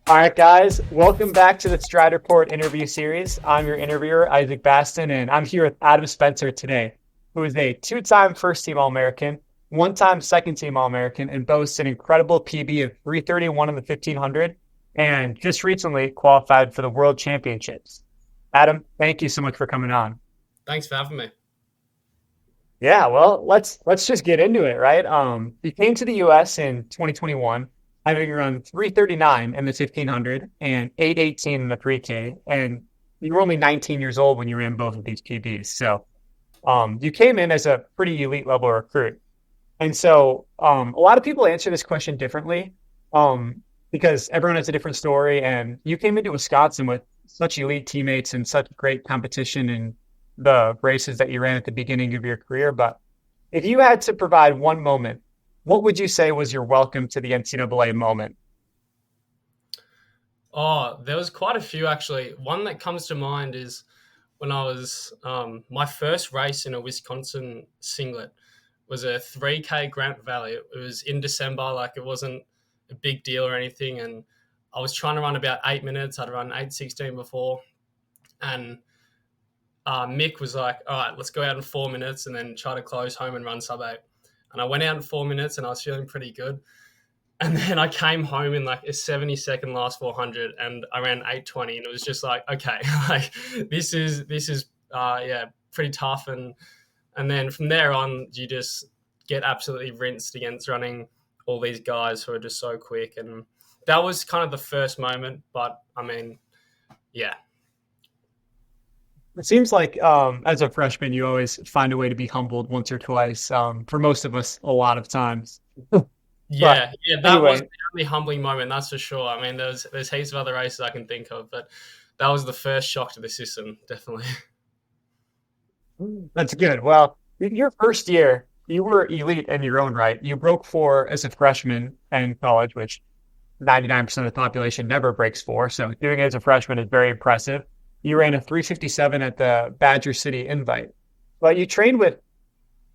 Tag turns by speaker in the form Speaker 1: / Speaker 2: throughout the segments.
Speaker 1: All right, guys, welcome back to the Stride Report interview series. I'm your interviewer, Isaac Basten, and I'm here with Adam Spencer today, who is a two-time first-team All-American, one-time second-team All-American, and boasts an incredible PB of 331 in the 1500, and just recently qualified for the World Championships. Adam, thank you so much for coming on.
Speaker 2: Thanks for having me.
Speaker 1: Yeah, well, let's just get into it, right? You came to the U.S. in 2021, having run 339 in the 1500 and 818 in the 3K, and you were only 19 years old when you ran both of these PBs. So, you came in as a pretty elite level recruit, and so a lot of people answer this question differently, because everyone has a different story. And you came into Wisconsin with such elite teammates and such great competition in the races that you ran at the beginning of your career. But if you had to provide one moment, what would you say was your welcome to the NCAA moment?
Speaker 2: Oh, there was quite a few actually. One that comes to mind is when I was my first race in a Wisconsin singlet was a 3K Grant Valley. It was in December, like it wasn't a big deal or anything, and I was trying to run about 8 minutes. I'd run 8:16 before, and Mick was like, "All right, let's go out in 4 minutes and then try to close home and run sub 8." And I went out in 4 minutes and I was feeling pretty good. And then I came home in like a 70-second last 400 and I ran 8:20, and it was just like, okay, like this is pretty tough. And then from there on, you just get absolutely rinsed against running all these guys who are just so quick. And that was kind of the first moment. But I mean, yeah.
Speaker 1: It seems like as a freshman, you always find a way to be humbled once or twice. For most of us, a lot of times. But
Speaker 2: Yeah, that was
Speaker 1: anyway,
Speaker 2: the only humbling moment, that's for sure. I mean, there's heaps of other races I can think of, but that was the first shock to the system, definitely.
Speaker 1: that's good. Well, your first year, you were elite in your own right. You broke four as a freshman in college, which 99% of the population never breaks four. So doing it as a freshman is very impressive. You ran a 357 at the Badger City Invite, but you trained with,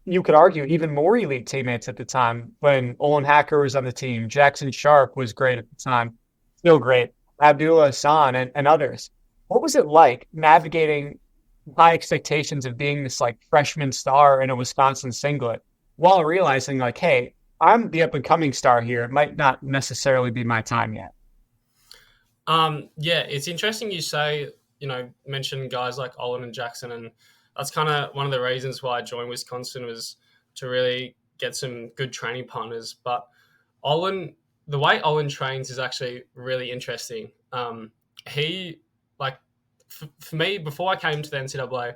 Speaker 1: you could argue, even more elite teammates at the time when Olin Hacker was on the team. Jackson Sharp was great at the time, still great. Abdullah Hassan and others. What was it like navigating high expectations of being this like freshman star in a Wisconsin singlet while realizing like, hey, I'm the up and coming star here. It might not necessarily be my time yet.
Speaker 2: Yeah, it's interesting you say, mention guys like Olin and Jackson, and that's kind of one of the reasons why I joined Wisconsin was to really get some good training partners. But Olin, the way Olin trains is actually really interesting. He like for me before I came to the NCAA,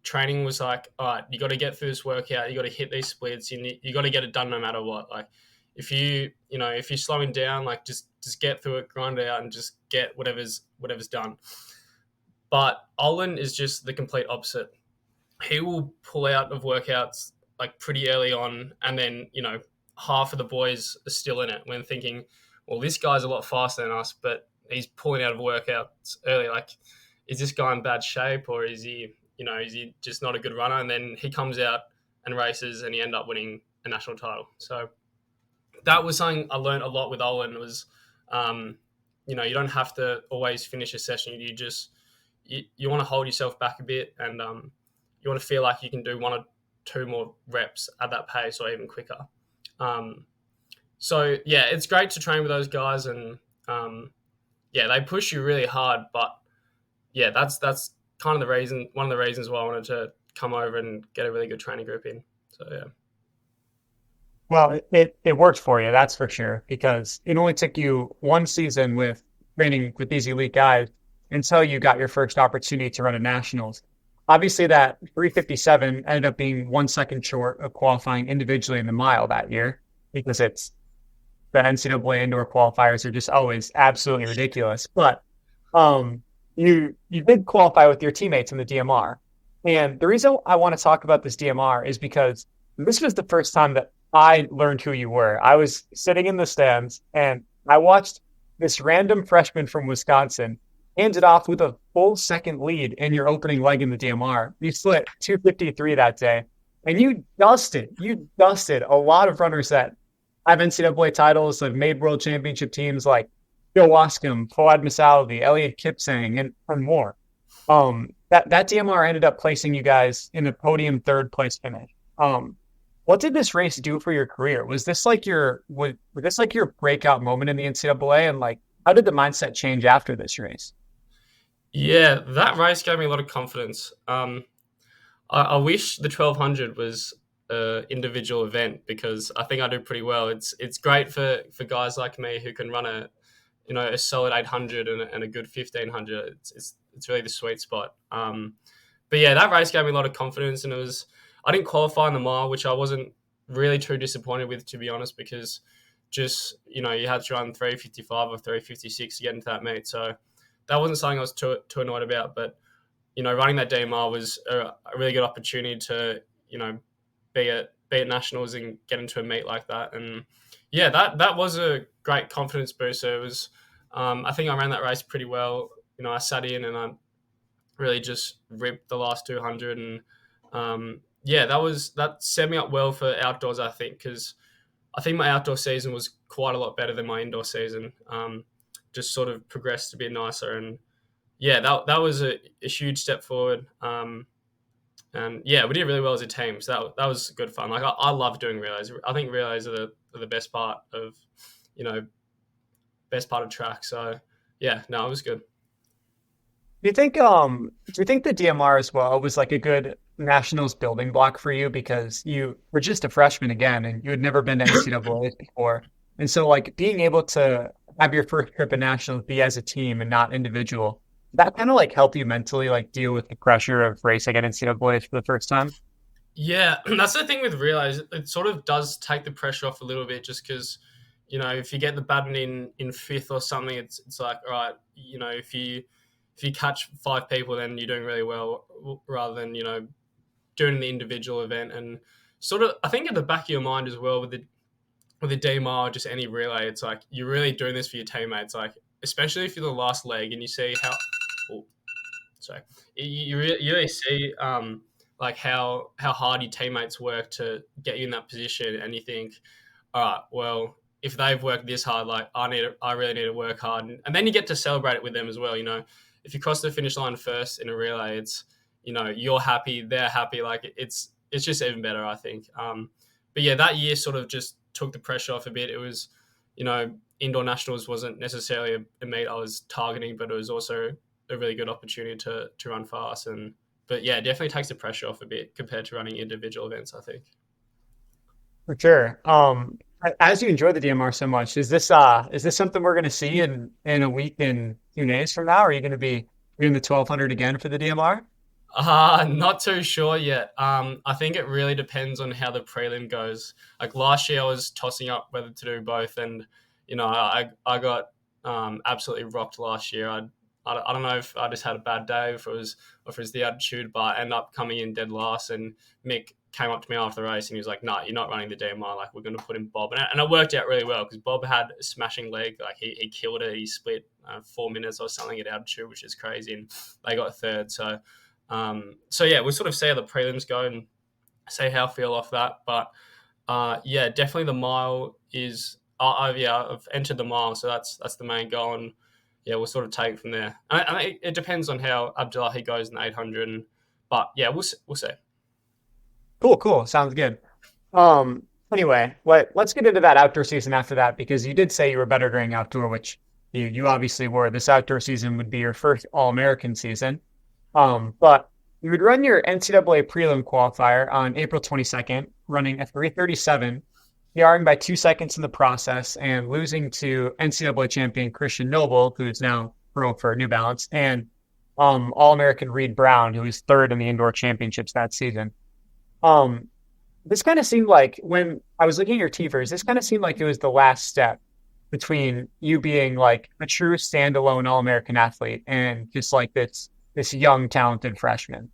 Speaker 2: training was like, all right, you got to get through this workout, you got to hit these splits, you got to get it done no matter what. Like if you're slowing down, like just get through it, grind it out, and just get whatever's done. But Olin is just the complete opposite. He will pull out of workouts like pretty early on, and then half of the boys are still in it when thinking, well, this guy's a lot faster than us, but he's pulling out of workouts early. Like, is this guy in bad shape, or is he just not a good runner? And then he comes out and races and he end up winning a national title. So that was something I learned a lot with Olin was, you don't have to always finish a session. You want to hold yourself back a bit, and you want to feel like you can do one or two more reps at that pace or even quicker. So yeah, it's great to train with those guys, and they push you really hard. But yeah, that's kind of one of the reasons why I wanted to come over and get a really good training group in. So yeah.
Speaker 1: Well, it worked for you, that's for sure, because it only took you one season with training with these elite guys until you got your first opportunity to run a nationals. Obviously, that 357 ended up being 1 second short of qualifying individually in the mile that year, because it's the NCAA indoor qualifiers are just always absolutely ridiculous. But you did qualify with your teammates in the DMR. And the reason I want to talk about this DMR is because this was the first time that I learned who you were. I was sitting in the stands and I watched this random freshman from Wisconsin hand it off with a full second lead in your opening leg in the DMR. You split 253 that day, and you dusted a lot of runners that have NCAA titles, have made world championship teams. Like, Joe Wascom, Fouad Masalvi, Elliot Kipsang, and more. That DMR ended up placing you guys in a podium third place finish. What did this race do for your career? Was this like your breakout moment in the NCAA? And like, how did the mindset change after this race?
Speaker 2: Yeah, that race gave me a lot of confidence. I wish the 1200 was an individual event because I think I do pretty well. It's great for guys like me who can run a solid 800 and a good 1500. It's really the sweet spot. But yeah, that race gave me a lot of confidence, and I didn't qualify in the mile, which I wasn't really too disappointed with, to be honest, because just you had to run 355 or 356 to get into that meet. So that wasn't something I was too annoyed about. But running that DMR was a really good opportunity to be at nationals and get into a meet like that. And yeah, that was a great confidence booster. It was, I think I ran that race pretty well. I sat in and I really just ripped the last 200, and yeah, that set me up well for outdoors, I think, because I think my outdoor season was quite a lot better than my indoor season. Just sort of progressed a bit nicer, and yeah, that was a huge step forward. And yeah, we did really well as a team, so that was good fun. Like I love doing relays. I think relays are the best part of track. So yeah, no, it was good.
Speaker 1: Do you think the DMR as well was like a good nationals building block for you because you were just a freshman again and you had never been to NCAA before? And so like being able to have your first trip at nationals be as a team and not individual, that kind of like help you mentally like deal with the pressure of racing at NCAA for the first time?
Speaker 2: Yeah, that's the thing with relays. It sort of does take the pressure off a little bit, just because if you get the Batten in fifth or something, it's like, all right, if you catch five people, then you're doing really well, rather than doing the individual event. And sort of, I think at the back of your mind as well with the DMR or just any relay, it's like you're really doing this for your teammates. Like especially if you're the last leg and you see how, oh, sorry, you really see like how hard your teammates work to get you in that position, and you think, all right, well, if they've worked this hard, like I really need to work hard, and then you get to celebrate it with them as well. If you cross the finish line first in a relay, it's you're happy, they're happy, like it's just even better, I think. But yeah, that year sort of just took the pressure off a bit. It was indoor nationals wasn't necessarily a meet I was targeting, but it was also a really good opportunity to run fast. But yeah, it definitely takes the pressure off a bit compared to running individual events, I think.
Speaker 1: For sure. As you enjoy the DMR so much, is this something we're going to see in a week and 2 days from now? Are you going to be doing the 1200 again for the DMR?
Speaker 2: Not too sure yet. I think it really depends on how the prelim goes. Like last year, I was tossing up whether to do both, and I got absolutely rocked last year. I don't know if I just had a bad day, if it was the attitude, but I ended up coming in dead last. And Mick came up to me after the race and he was like, "No, you're not running the DMI. Like we're going to put in Bob," and it worked out really well because Bob had a smashing leg. Like he killed it. He split 4 minutes or something at altitude, which is crazy, and they got third. So yeah, we'll sort of see how the prelims go and see how I feel off that. But yeah, definitely the mile is. I've entered the mile, so that's the main goal. And yeah, we'll sort of take it from there. And it depends on how Abdullahi goes in the 800. But yeah, we'll see.
Speaker 1: Cool. Sounds good. Anyway, let's get into that outdoor season after that because you did say you were better during outdoor, which you obviously were. This outdoor season would be your first All-American season. But you would run your NCAA prelim qualifier on April 22nd, running a 3:37, PRing by 2 seconds in the process and losing to NCAA champion Christian Noble, who is now pro for New Balance, and All-American Reed Brown, who was third in the indoor championships that season. This kind of seemed like when I was looking at your TFers, this kind of seemed like it was the last step between you being like a true standalone All-American athlete and just like this young, talented freshman.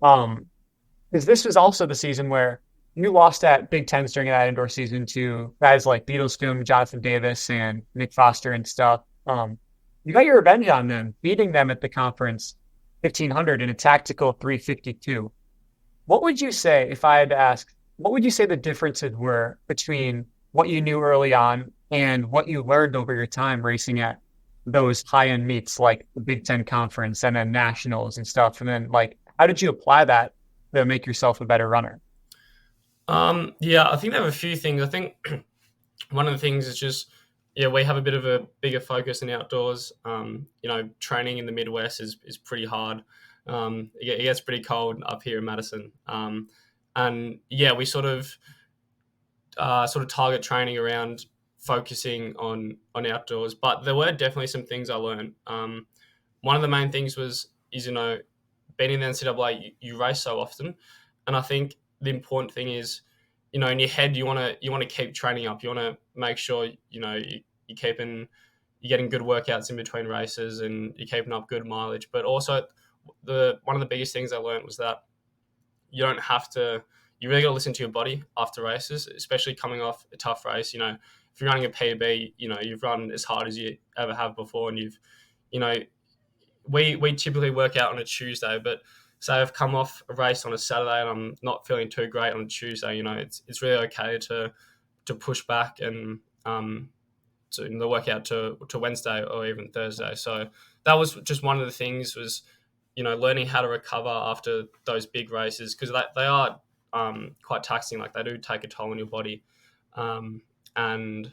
Speaker 1: Because this was also the season where you lost at Big Tens during that indoor season to guys like Beetlescombe, Jonathan Davis, and Nick Foster and stuff. You got your revenge on them, beating them at the conference 1500 in a tactical 352. What would you say if I had to ask, what would you say the differences were between what you knew early on and what you learned over your time racing at those high end meets like the Big Ten Conference and then nationals and stuff? And then like, how did you apply that to make yourself a better runner?
Speaker 2: Yeah, I think there are a few things. I think one of the things is just, yeah, we have a bit of a bigger focus in outdoors. Training in the Midwest is pretty hard. It gets pretty cold up here in Madison. And yeah, we sort of target training around focusing on outdoors. But there were definitely some things I learned. One of the main things is being in the NCAA, you race so often, and I think the important thing is, in your head, you want to keep training up. You want to make sure you're getting good workouts in between races and you're keeping up good mileage. But also, one of the biggest things I learned was that you don't have to. You really got to listen to your body after races, especially coming off a tough race. If you're running a PB, you've run as hard as you ever have before, and you know, we typically work out on a Tuesday, but say I've come off a race on a Saturday and I'm not feeling too great on a Tuesday, it's really okay to push back and to the workout to Wednesday or even Thursday. So that was just one of the things was, learning how to recover after those big races, because they are quite taxing. Like they do take a toll on your body. And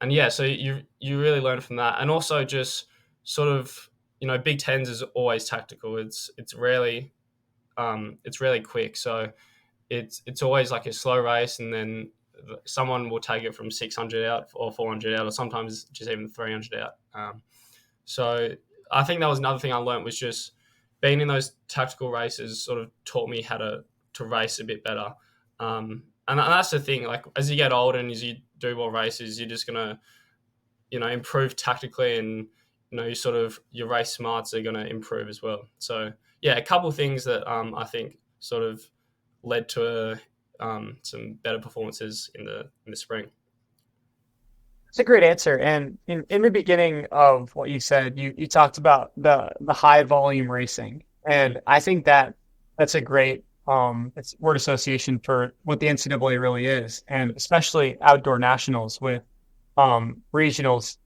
Speaker 2: yeah, so you really learn from that. And also just sort of, Big Tens is always tactical. It's rarely quick. So it's always like a slow race, and then someone will take it from 600 out or 400 out, or sometimes just even 300 out. So I think that was another thing I learned, was just being in those tactical races sort of taught me how to race a bit better. And that's the thing, like as you get older and as you do more races, you're just going to, improve tactically, and, your race smarts are going to improve as well. So yeah, a couple of things that I think sort of led to some better performances in the spring.
Speaker 1: It's a great answer. And in the beginning of what you said, you talked about the high volume racing. And I think that's a great it's word association for what the NCAA really is, and especially outdoor nationals with regionals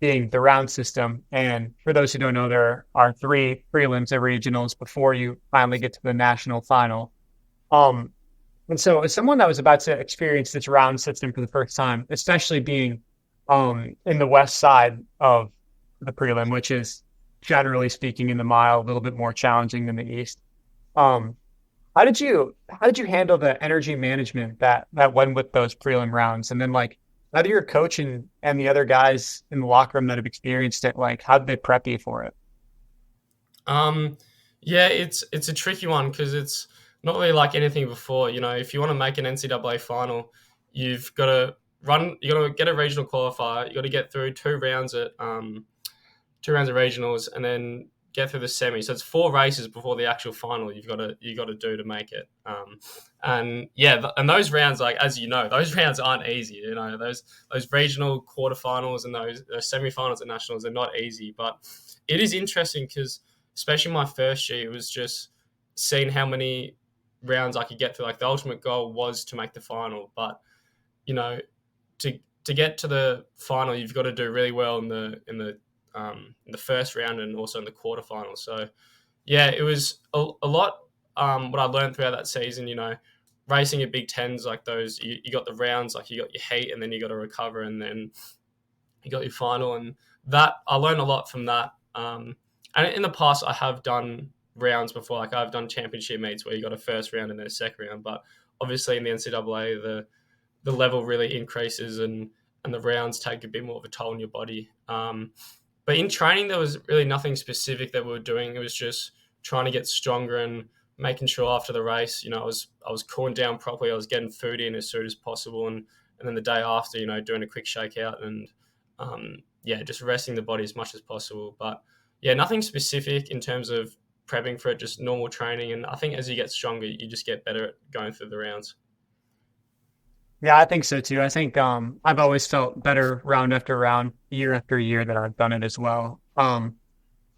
Speaker 1: being the round system. And for those who don't know, there are three prelims at regionals before you finally get to the national final. Um, and so as someone that was about to experience this round system for the first time, especially being in the west side of the prelim, which is generally speaking in the mile, a little bit more challenging than the east. Um, how did you handle the energy management that went with those prelim rounds? And then like how do your coach and the other guys in the locker room that have experienced it, like how did they prep you for it?
Speaker 2: Um, yeah, it's a tricky one because it's not really like anything before. If you want to make an NCAA final, you've got to you got to get a regional qualifier. You got to get through two rounds of regionals, and then get through the semi. So it's 4 races before the actual final. You've got to do to make it. And yeah, and those rounds, like as you know, those rounds aren't easy. Those regional quarterfinals and those semifinals at nationals are not easy. But it is interesting because especially my first year, it was just seeing how many rounds I could get through. Like the ultimate goal was to make the final, but you know, to get to the final, you've got to do really well in the first round and also in the quarterfinals. So yeah, it was a lot. What I learned throughout that season, racing at Big Tens like those, you got the rounds, like you got your heat, and then you got to recover, and then you got your final, and that I learned a lot from that. And in the past, I have done rounds before, like I've done championship meets where you got a first round and then a second round, but obviously in the NCAA, the level really increases and the rounds take a bit more of a toll on your body. But in training, there was really nothing specific that we were doing. It was just trying to get stronger and making sure after the race, I was cooling down properly. I was getting food in as soon as possible, and then the day after, doing a quick shakeout and just resting the body as much as possible. But yeah, nothing specific in terms of prepping for it, just normal training. And I think as you get stronger, you just get better at going through the rounds.
Speaker 1: Yeah, I think so too. I think I've always felt better round after round, year after year that I've done it as well.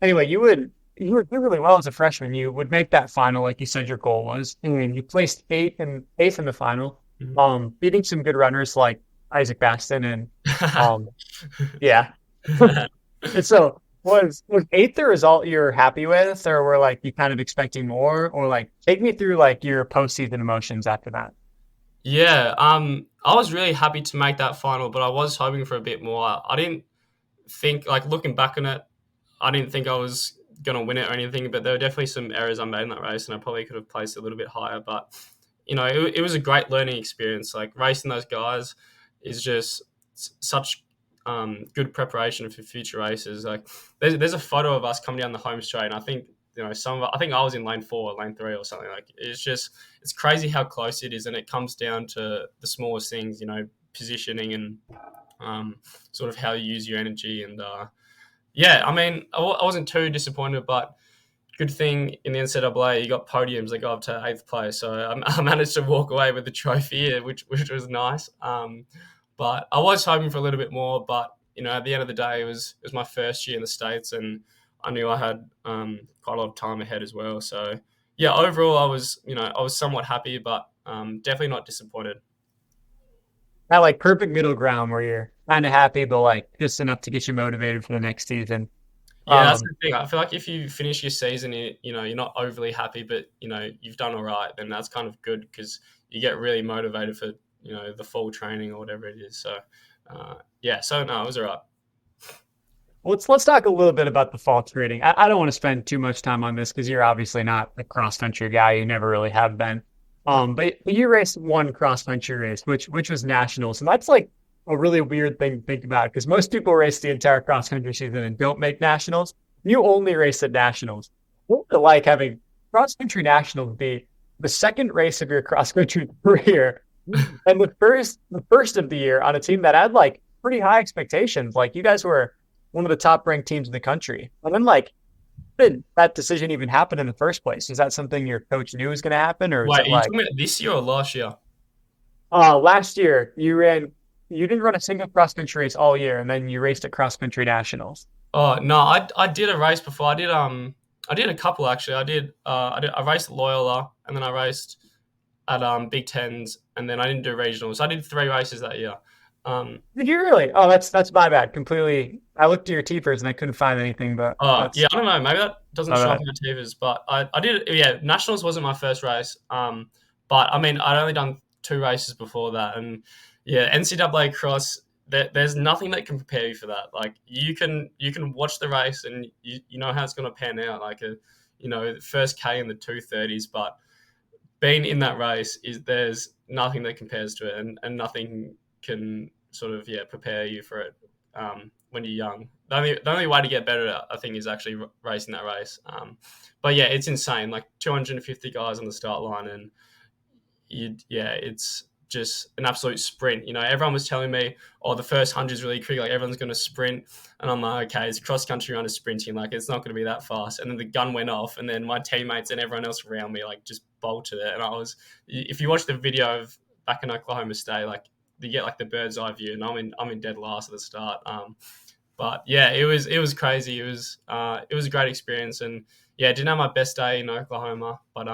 Speaker 1: Anyway, you would do really well as a freshman. You would make that final, like you said your goal was, and you placed eighth in the final, beating some good runners like Isaac Basten and yeah. And so was eighth the result you're happy with, or were like you kind of expecting more, or like take me through like your postseason emotions after that?
Speaker 2: Yeah, I was really happy to make that final, but I was hoping for a bit more. I didn't think, like, looking back on it, I didn't think I was going to win it or anything, but there were definitely some errors I made in that race, and I probably could have placed a little bit higher. But, it was a great learning experience. Like, racing those guys is just such good preparation for future races. Like, there's a photo of us coming down the home straight, and I think, I think I was in lane 4 or lane 3 or something. Like, it's crazy how close it is, and it comes down to the smallest things, positioning and sort of how you use your energy. And yeah, I mean, I wasn't too disappointed, but good thing in the NCAA, you got podiums that go up to eighth place. So I managed to walk away with the trophy, which was nice. But I was hoping for a little bit more. But at the end of the day, it was my first year in the States, and I knew I had quite a lot of time ahead as well. So yeah, overall, I was somewhat happy, but definitely not disappointed.
Speaker 1: That like perfect middle ground where you're kind of happy, but like just enough to get you motivated for the next season.
Speaker 2: Yeah, that's
Speaker 1: Um,
Speaker 2: the thing. I feel like if you finish your season, you're not overly happy, but you've done all right, then that's kind of good because you get really motivated for the fall training or whatever it is. So yeah, so no, it was all right.
Speaker 1: let's talk a little bit about the fall trading. I don't want to spend too much time on this because you're obviously not a cross country guy. You never really have been. But you raced one cross country race, which was nationals, and that's like a really weird thing to think about because most people race the entire cross country season and don't make nationals. You only race at nationals. What's it like having cross country nationals be the second race of your cross country career and the first of the year on a team that had like pretty high expectations? Like you guys were one of the top ranked teams in the country, and then like did that decision even happen in the first place? Is that something your coach knew was going to happen, or is
Speaker 2: Wait,
Speaker 1: it
Speaker 2: are you
Speaker 1: like,
Speaker 2: talking about this year or last year?
Speaker 1: last year you didn't run a single cross country race all year, and then you raced at cross country nationals.
Speaker 2: Oh no, I did a race before. I did a couple actually. I raced at Loyola, and then I raced at Big Tens, and then I didn't do regionals. I did 3 races that year.
Speaker 1: Did you really? Oh, that's my bad. Completely. I looked at your teepers and I couldn't find anything, but
Speaker 2: Yeah,
Speaker 1: that's
Speaker 2: I don't know. Maybe that doesn't
Speaker 1: my
Speaker 2: show up
Speaker 1: bad.
Speaker 2: in the TVs, but I did. Yeah, nationals wasn't my first race. But I mean, I'd only done 2 races before that, and yeah, NCAA cross. There's nothing that can prepare you for that. Like you can watch the race and you know how it's going to pan out. Like first K in the 2:30s, but being in that race there's nothing that compares to it, and nothing can sort of prepare you for it when you're young. The only way to get better, I think, is actually racing that race. But yeah, it's insane. Like 250 guys on the start line, and it's just an absolute sprint. Everyone was telling me, "Oh, the first 100 is really quick. Like everyone's going to sprint," and I'm like, "Okay, it's cross country runner sprinting. Like it's not going to be that fast." And then the gun went off, and then my teammates and everyone else around me like just bolted it. And if you watch the video of back in Oklahoma State, like you get like the bird's eye view, and I'm in dead last at the start. But yeah, it was crazy. It was a great experience, and yeah, didn't have my best day in Oklahoma, but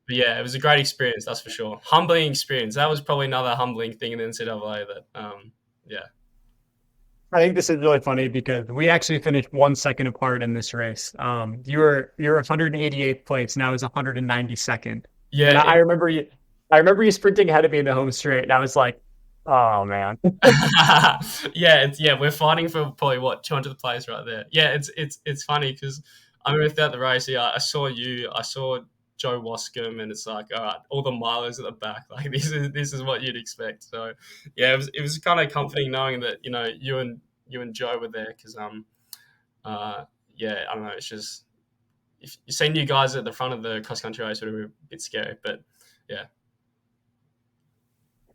Speaker 2: yeah, it was a great experience, that's for sure. Humbling experience. That was probably another humbling thing in the NCAA that, yeah.
Speaker 1: I think this is really funny because we actually finished 1 second apart in this race. You were 188th place, and I was 192nd.
Speaker 2: Yeah,
Speaker 1: And I remember you sprinting ahead of me in the home straight, and I was like, "Oh man."
Speaker 2: yeah, we're fighting for probably what 200th place right there. Yeah, it's funny because I mean, throughout the race, yeah, I saw you, I saw Joe Wascombe, and it's like, all right, all the milers at the back, like this is what you'd expect. So yeah, it was kind of comforting knowing that you and Joe were there because uh yeah, I don't know, it's just if you see new guys at the front of the cross country race, it would be a bit scary, but yeah,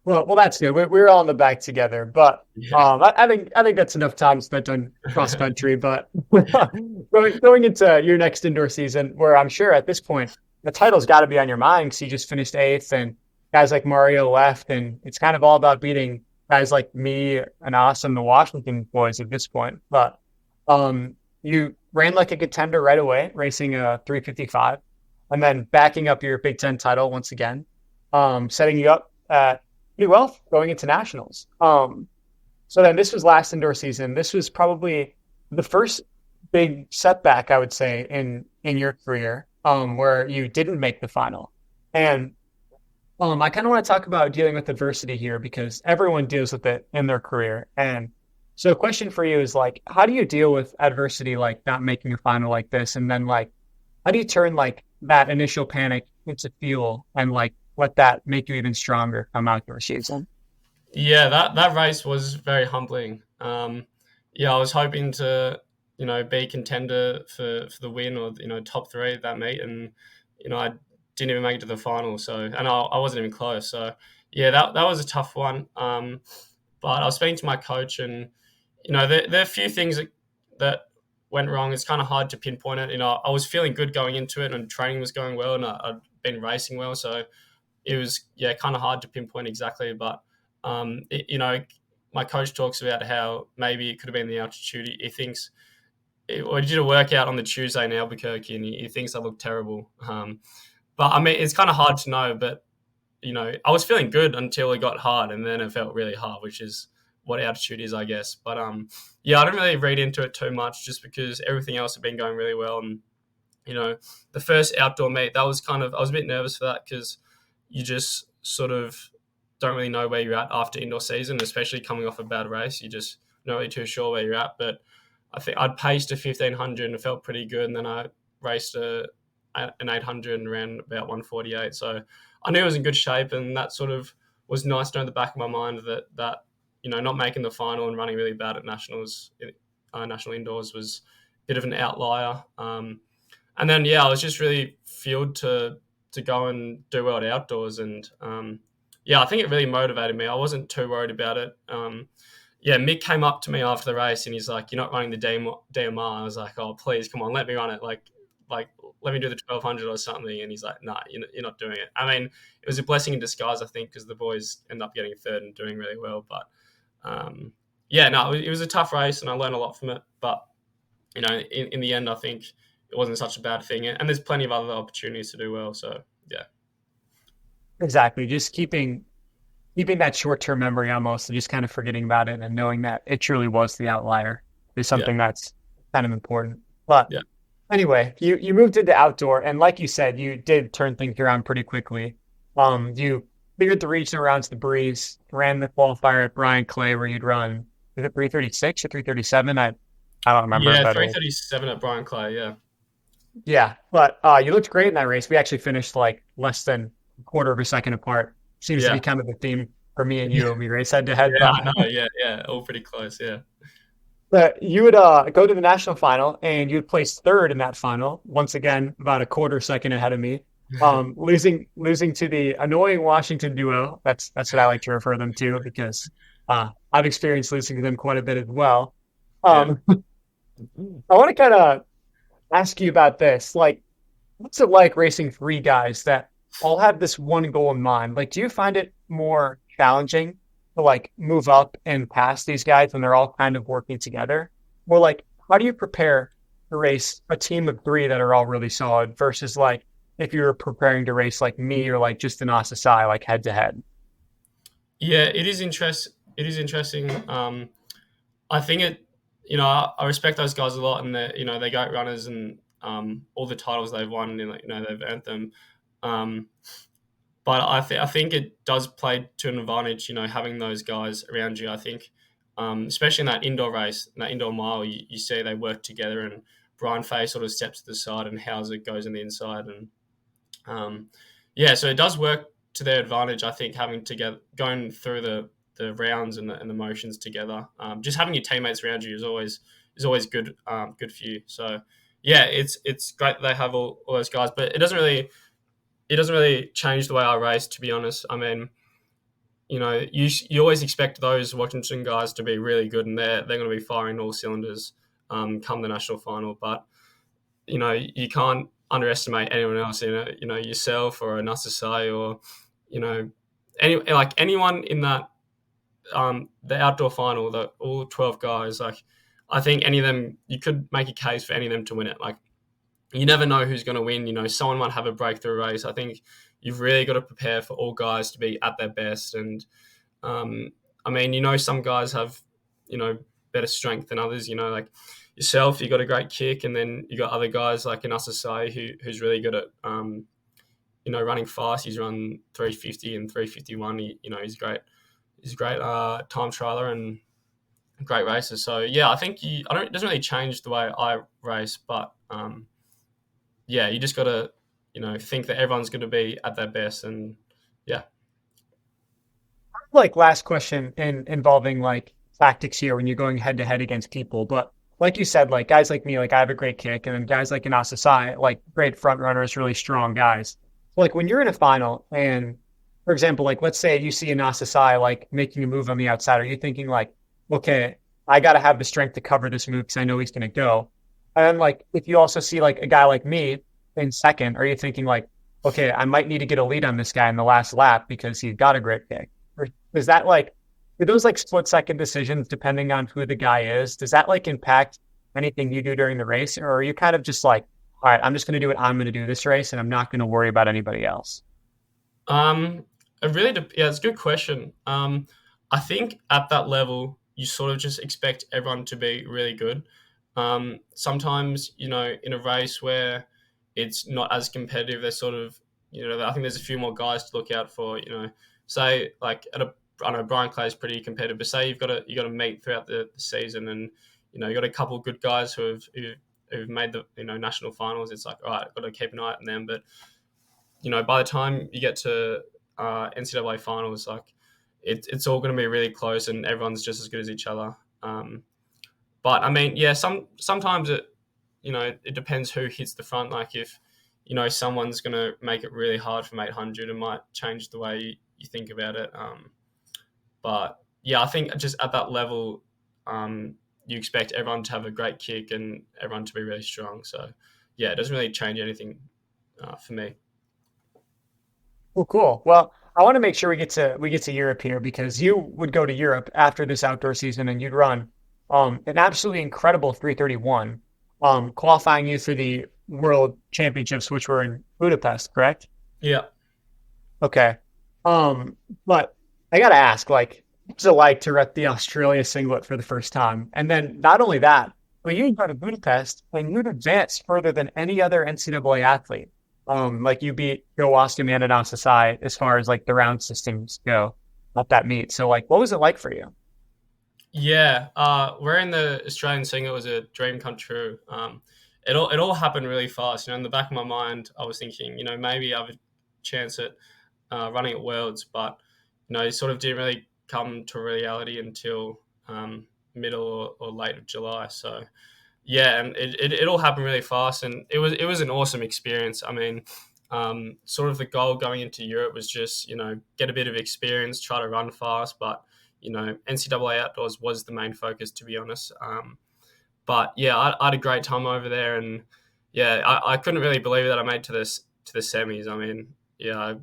Speaker 1: Well, that's good. We're all in the back together, but
Speaker 2: yeah,
Speaker 1: I think that's enough time spent on cross country. But going into your next indoor season, where I'm sure at this point the title's got to be on your mind because you just finished eighth, and guys like Mario left, and it's kind of all about beating guys like me and us and the Washington boys at this point. But you ran like a contender right away, racing a 355, and then backing up your Big Ten title once again, setting you up pretty well going into nationals. So then this was last indoor season. This was probably the first big setback, I would say, in your career, where you didn't make the final. And I kind of want to talk about dealing with adversity here because everyone deals with it in their career. And so, a question for you is like, how do you deal with adversity, like not making a final like this, and then like, how do you turn like that initial panic into fuel and like let that make you even stronger come outdoor season?
Speaker 2: Yeah, that race was very humbling. Yeah, I was hoping to, be contender for the win or top three at that meet, and I didn't even make it to the final. So, and I wasn't even close. So, yeah, that was a tough one. But I was speaking to my coach, and there are a few things that went wrong. It's kind of hard to pinpoint it. I was feeling good going into it, and training was going well, and I'd been racing well. So it was kind of hard to pinpoint exactly, but my coach talks about how maybe it could have been the altitude. He thinks I did a workout on the Tuesday in Albuquerque, and he thinks I look terrible. But I mean, it's kind of hard to know. But I was feeling good until it got hard, and then it felt really hard, which is what altitude is, I guess. But yeah, I didn't really read into it too much, just because everything else had been going really well, and the first outdoor meet, that was kind of, I was a bit nervous for that because you just sort of don't really know where you're at after indoor season, especially coming off a bad race. You just not really too sure where you're at. But I think I'd paced a 1500 and it felt pretty good. And then I raced an 800 and ran about 148. So I knew I was in good shape, and that sort of was nice to know in the back of my mind that not making the final and running really bad at nationals, national indoors, was a bit of an outlier. And then, I was just really fueled to go and do well at outdoors. And I think it really motivated me. I wasn't too worried about it. Mick came up to me after the race and he's like, "You're not running the DMR." I was like, "Oh, please, come on, let me run it. Like, let me do the 1200 or something." And he's like, "Nah, you're not doing it." I mean, it was a blessing in disguise, I think, because the boys end up getting third and doing really well. But it was a tough race and I learned a lot from it. But in the end, I think it wasn't such a bad thing. And there's plenty of other opportunities to do well. So, yeah.
Speaker 1: Exactly. Just keeping that short term memory almost and just kind of forgetting about it and knowing that it truly was the outlier is
Speaker 2: Yeah.
Speaker 1: something that's kind of important. But
Speaker 2: Yeah.
Speaker 1: anyway, you moved into outdoor, and like you said, you did turn things around pretty quickly. You cleared the regional rounds, the breeze, ran the qualifier at Brian Clay where you'd run, was it 336 or 337? I don't remember,
Speaker 2: Yeah.
Speaker 1: but
Speaker 2: 337 at Brian Clay. Yeah.
Speaker 1: yeah, but you looked great in that race. We actually finished like less than a quarter of a second apart. Seems to be
Speaker 2: Yeah.
Speaker 1: kind of the theme for me and
Speaker 2: Yeah.
Speaker 1: you when we race head to head.
Speaker 2: Yeah.
Speaker 1: But
Speaker 2: I know. Yeah. Yeah. All pretty close. Yeah.
Speaker 1: but you would go to the national final and you would place third in that final. Once again, about a quarter second ahead of me. Losing to the annoying Washington duo. That's what I like to refer them to because I've experienced losing to them quite a bit as well.
Speaker 2: Yeah.
Speaker 1: Um, I want to kind of ask you about this. Like, what's it like racing three guys that all have this one goal in mind? Like, do you find it more challenging to like move up and past these guys when they're all kind of working together? Or like, how do you prepare to race a team of three that are all really solid versus like if you were preparing to race like me or like just an Aussie like head to head?
Speaker 2: Yeah. It is interesting. I think I respect those guys a lot, and they're great runners, and all the titles they've won, they've earned them. Um, but I think it does play to an advantage, having those guys around you. I think, especially in that indoor race, in that indoor mile, you see they work together, and Brian Fay sort of steps to the side, and Hauser goes on the inside, and so it does work to their advantage. I think having together going through the rounds and the motions together, just having your teammates around you is always good good for you. So it's great that they have all those guys, but it doesn't really change the way I race, to be honest. I mean, you always expect those Washington guys to be really good, and they're going to be firing all cylinders come the national final. But you can't underestimate anyone else. Yourself or a Nassasai or anyone in that the outdoor final, all 12 guys. Like, I think any of them, you could make a case for any of them to win it. Like, you never know who's going to win. Someone might have a breakthrough race. I think you've really got to prepare for all guys to be at their best. And I mean, some guys have, better strength than others. Like yourself, you got a great kick, and then you got other guys like an Asasai who's really good at running fast. He's run 350 and 351. He's great. He's a great time trialer and great racer. So yeah, I think it doesn't really change the way I race, but yeah, you just got to think that everyone's going to be at their best, and yeah.
Speaker 1: Like last question involving like tactics here when you're going head to head against people. But like you said, like guys like me, like I have a great kick, and then guys like an Asasai, like great front runners, really strong guys. So, like when you're in a final, and for example, like let's say you see an Asasai like making a move on the outside, are you thinking like, okay, I got to have the strength to cover this move because I know he's going to go? And then like if you also see like a guy like me in second, are you thinking like, okay, I might need to get a lead on this guy in the last lap because he's got a great kick? Or is that like, do those like split second decisions depending on who the guy is? Does that like impact anything you do during the race? Or are you kind of just like, all right, I'm just going to do what I'm going to do this race and I'm not going to worry about anybody else?
Speaker 2: Um, yeah, it's a good question. I think at that level, you sort of just expect everyone to be really good. Sometimes, in a race where it's not as competitive, there's sort of, I think there's a few more guys to look out for. Say like I know Brian Clay is pretty competitive, but say you got to meet throughout the season, and you got a couple of good guys who've made the national finals. It's like, all right, I've got to keep an eye on them, but by the time you get to NCAA finals, like it's all going to be really close, and everyone's just as good as each other. But I mean, yeah, sometimes it depends who hits the front. Like if someone's going to make it really hard from 800, it might change the way you think about it. But yeah, I think just at that level, you expect everyone to have a great kick and everyone to be really strong. So yeah, it doesn't really change anything for me.
Speaker 1: Well, cool. Well, I want to make sure we get to Europe here because you would go to Europe after this outdoor season and you'd run an absolutely incredible 331, qualifying you for the World Championships, which were in Budapest, correct?
Speaker 2: Yeah.
Speaker 1: Okay. But I gotta ask, like, what's it like to rep the Australia singlet for the first time? And then not only that, but you go to Budapest and you'd advance further than any other NCAA athlete. Like you beat Joe Osterman and Asasai as far as like the round systems go at that meet. So like, what was it like for you?
Speaker 2: Yeah, wearing the Australian singlet was a dream come true. It all happened really fast. In the back of my mind, I was thinking, maybe I have a chance at running at Worlds, but it sort of didn't really come to reality until middle or late of July. So yeah, and it all happened really fast, and it was an awesome experience. I mean, sort of the goal going into Europe was just get a bit of experience, try to run fast, but NCAA outdoors was the main focus, to be honest. But yeah, I had a great time over there, and yeah, I couldn't really believe that I made to the semis. I mean, yeah,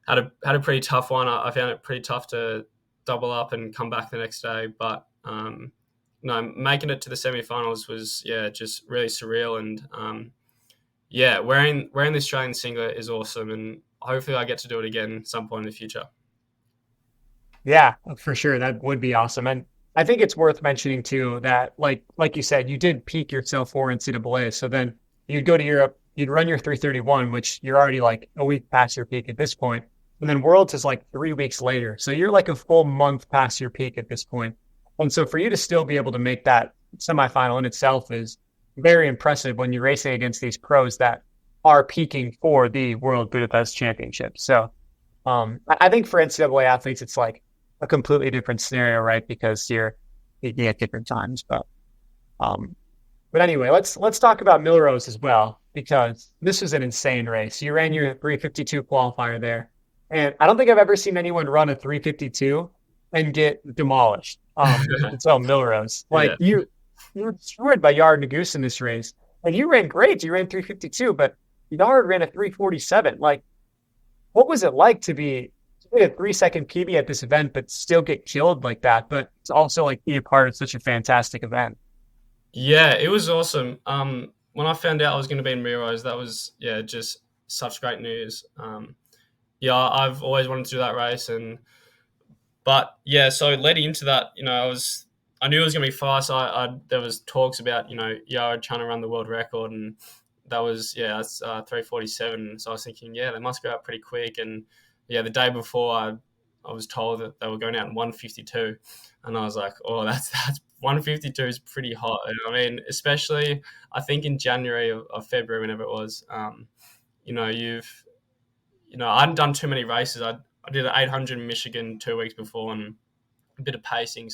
Speaker 2: I had a pretty tough one. I found it pretty tough to double up and come back the next day, but no, making it to the semifinals was just really surreal, and yeah, wearing the Australian singlet is awesome, and hopefully I get to do it again some point in the future.
Speaker 1: Yeah, for sure. That would be awesome. And I think it's worth mentioning too that like you said, you did peak yourself for NCAA. So then you'd go to Europe, you'd run your 331, which you're already like a week past your peak at this point. And then Worlds is like 3 weeks later. So you're like a full month past your peak at this point. And so for you to still be able to make that semifinal in itself is very impressive when you're racing against these pros that are peaking for the World Budapest Championship. So I think for NCAA athletes, it's like a completely different scenario, right? Because you're peaking at different times. Um, but anyway, let's talk about Milrose as well because this was an insane race. You ran your 352 qualifier there, and I don't think I've ever seen anyone run a 352 and get demolished. It's all Milrose. Like
Speaker 2: Yeah.
Speaker 1: you were destroyed by Yard Nagus in this race, and you ran great. You ran 352, but Yard ran a 347. Like, what was it like to be a 3 second PB at this event, but still get killed like that? But it's also like be a part of such a fantastic event.
Speaker 2: Yeah, it was awesome. When I found out I was going to be in Miros, that was just such great news. Yeah, I've always wanted to do that race, but yeah, so leading into that, I was I knew it was going to be fast. There was talks about Yara trying to run the world record, and that was that's 3:47. So I was thinking, yeah, they must go out pretty quick. And yeah, the day before, I was told that they were going out in 1:52, and I was like, oh, that's 1:52 is pretty hot. And I mean, especially I think in January of February, whenever it was, you've I hadn't done too many races. I did an 800 in Michigan 2 weeks before and a bit of pacing.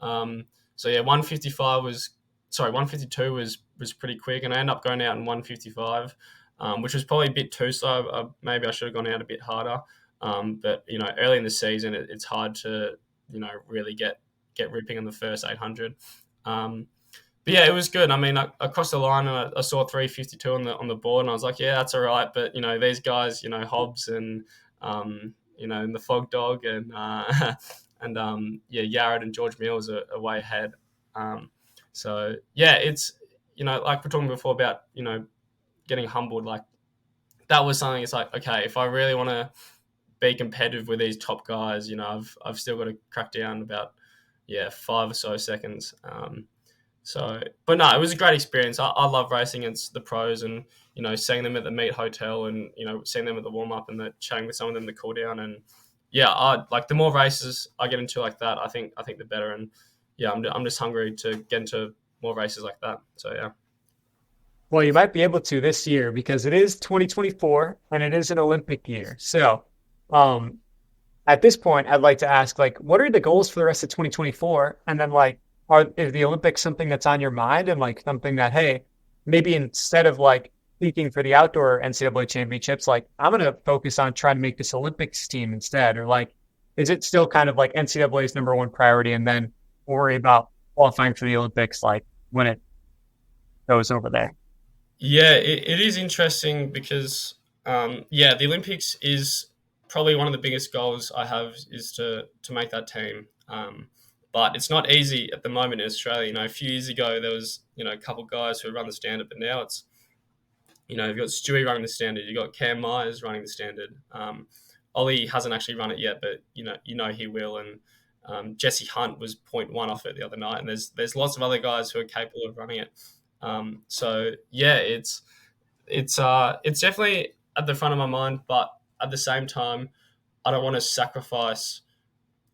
Speaker 2: Um, so yeah, 152 was pretty quick, and I ended up going out in 155, which was probably a bit too slow. Maybe I should have gone out a bit harder. But early in the season, it's hard to really get ripping in the first 800. But yeah, it was good. I mean, I crossed the line and I saw 3:52 on the board, and I was like, yeah, that's all right. But these guys, Hobbs and and the Fog Dog and and Yared and George Mills are way ahead. So yeah, it's like we're talking before about getting humbled. Like that was something. It's like, okay, if I really want to be competitive with these top guys, I've still got to crack down about 5 or so seconds. But no, it was a great experience. I love racing against the pros and, seeing them at the meet hotel and, seeing them at the warm up and chatting with some of them, the cool down. And yeah, I like the more races I get into like that, I think the better. And yeah, I'm just hungry to get into more races like that. So yeah.
Speaker 1: Well, you might be able to this year because it is 2024 and it is an Olympic year. So, um, at this point, I'd like to ask, like, what are the goals for the rest of 2024? And then, like, is the Olympics something that's on your mind and like something that, hey, maybe instead of like peaking for the outdoor NCAA championships, like I'm going to focus on trying to make this Olympics team instead? Or like, is it still kind of like NCAA's number one priority and then worry about qualifying for the Olympics, like when it goes over there?
Speaker 2: Yeah, it is interesting because, the Olympics is probably one of the biggest goals I have is to make that team. But it's not easy at the moment in Australia. A few years ago there was a couple of guys who run the standard, but now it's you've got Stewie running the standard, you've got Cam Myers running the standard. Ollie hasn't actually run it yet, but he will. And Jesse Hunt was point 0.1 off it the other night, and there's lots of other guys who are capable of running it. So yeah, it's definitely at the front of my mind, but at the same time, I don't want to sacrifice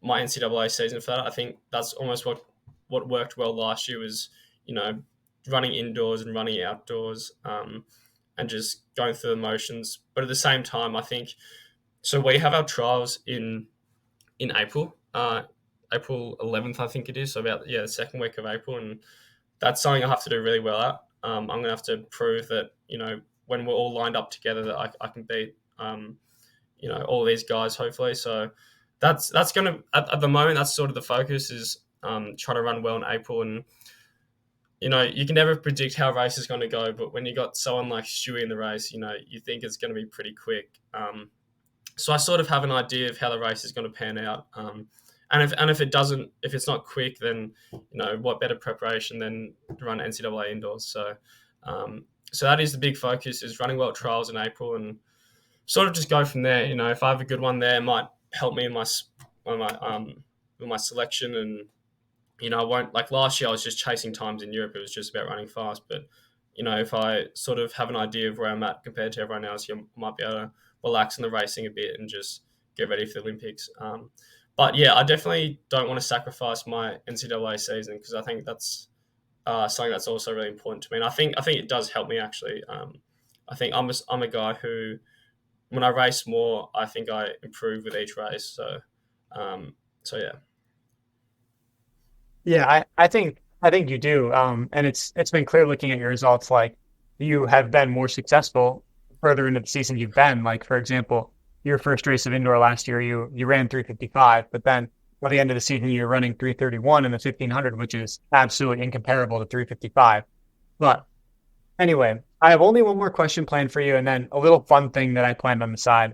Speaker 2: my NCAA season for that. I think that's almost what worked well last year was, running indoors and running outdoors, and just going through the motions. But at the same time, I think so. We have our trials in April, April 11th, I think it is. So about the second week of April, and that's something I have to do really well at. I'm going to have to prove that when we're all lined up together that I can beat all these guys hopefully. So that's going to at the moment that's sort of the focus is try to run well in April. And you can never predict how a race is going to go, but when you got someone like Stewie in the race, you think it's going to be pretty quick. So I sort of have an idea of how the race is going to pan out. And if it doesn't, if it's not quick, then what better preparation than to run NCAA indoors. So so that is the big focus, is running well at trials in April and sort of just go from there. If I have a good one there, it might help me in my with my selection. And I won't, like last year I was just chasing times in Europe. It was just about running fast. But if I sort of have an idea of where I'm at compared to everyone else, you might be able to relax in the racing a bit and just get ready for the Olympics. But yeah, I definitely don't want to sacrifice my NCAA season because I think that's something that's also really important to me. And I think it does help me actually. I think I'm a guy who, when I race more, I think I improve with each race. So yeah.
Speaker 1: Yeah, I think you do. And it's been clear looking at your results, like you have been more successful further into the season you've been. Like for example, your first race of indoor last year, you ran 3:55, but then by the end of the season you're running 3:31 in the 1500, which is absolutely incomparable to 3:55. But anyway, I have only one more question planned for you, and then a little fun thing that I planned on the side.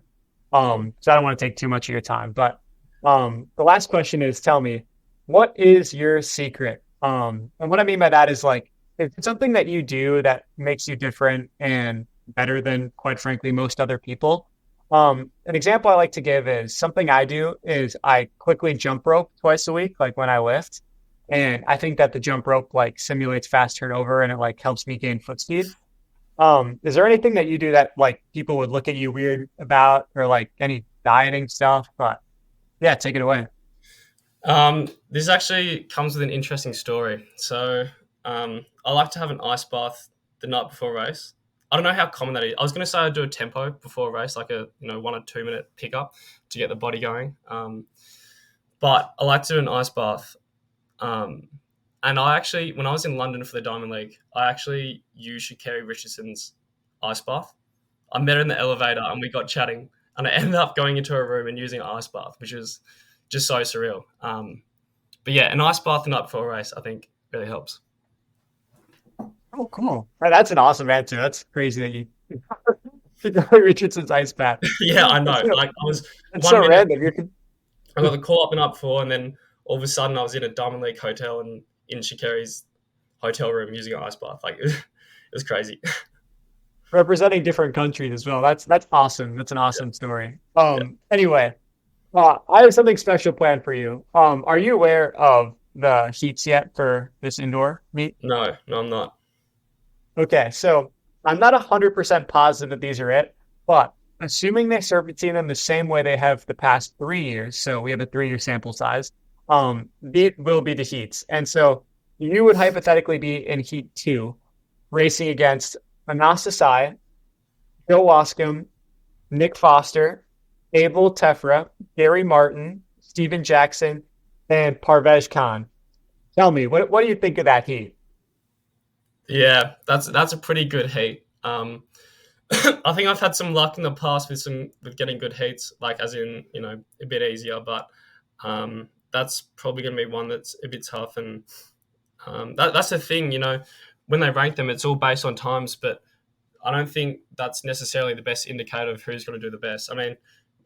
Speaker 1: So I don't want to take too much of your time, but the last question is, tell me, what is your secret? And what I mean by that is like, if it's something that you do that makes you different and better than, quite frankly, most other people. An example I like to give is something I do is I quickly jump rope twice a week, like when I lift. And I think that the jump rope like simulates fast turnover and it like helps me gain foot speed. Is there anything that you do that like people would look at you weird about or like any dieting stuff? But yeah, take it away.
Speaker 2: This actually comes with an interesting story. So I like to have an ice bath the night before a race. I don't know how common that is. I was going to say I'd do a tempo before a race, like a 1 or 2 minute pickup to get the body going. But I like to do an ice bath. And I actually, when I was in London for the Diamond League, I actually used Sha'Carri Richardson's ice bath. I met her in the elevator and we got chatting, and I ended up going into her room and using an ice bath, which was just so surreal. But yeah, an ice bath the night before a race, I think, really helps.
Speaker 1: Oh, cool. That's an awesome answer. That's crazy that you Richardson's ice bath.
Speaker 2: Yeah, I know. Like I was
Speaker 1: It's so random.
Speaker 2: I got the call up the night before, and then all of a sudden I was in a Diamond League hotel and in Sha'Carri's hotel room using an ice bath. Like it was crazy.
Speaker 1: Representing different countries as well. That's awesome. That's an awesome story. Anyway, I have something special planned for you. Are you aware of the heats yet for this indoor meet?
Speaker 2: No, I'm not.
Speaker 1: Okay, so I'm not 100% positive that these are it, but assuming they serpentine them the same way they have the past 3 years, so we have a 3-year sample size, it will be the heats. And so you would hypothetically be in heat 2, racing against Anas Asai, Bill Wascom, Nick Foster, Abel Tefra, Gary Martin, Steven Jackson, and Parvez Khan. Tell me, what do you think of that heat?
Speaker 2: Yeah, that's a pretty good heat. I think I've had some luck in the past with getting good heats, like as in a bit easier, but that's probably going to be one that's a bit tough. And that's the thing, when they rank them, it's all based on times, but I don't think that's necessarily the best indicator of who's going to do the best. I mean,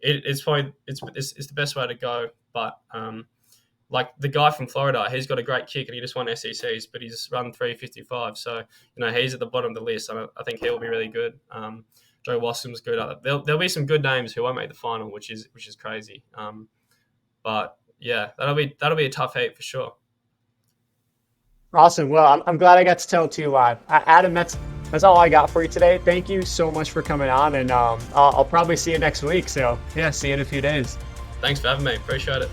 Speaker 2: it's probably it's the best way to go, but like the guy from Florida, he's got a great kick and he just won SECs, but he's run 3:55. So, he's at the bottom of the list. I think he'll be really good. Joe Wassom's good. There'll be some good names who won't make the final, which is crazy. But yeah, that'll be a tough heat for sure.
Speaker 1: Awesome. Well, I'm glad I got to tell it to you live. Adam, that's all I got for you today. Thank you so much for coming on, and I'll probably see you next week. So yeah, see you in a few days.
Speaker 2: Thanks for having me. Appreciate it.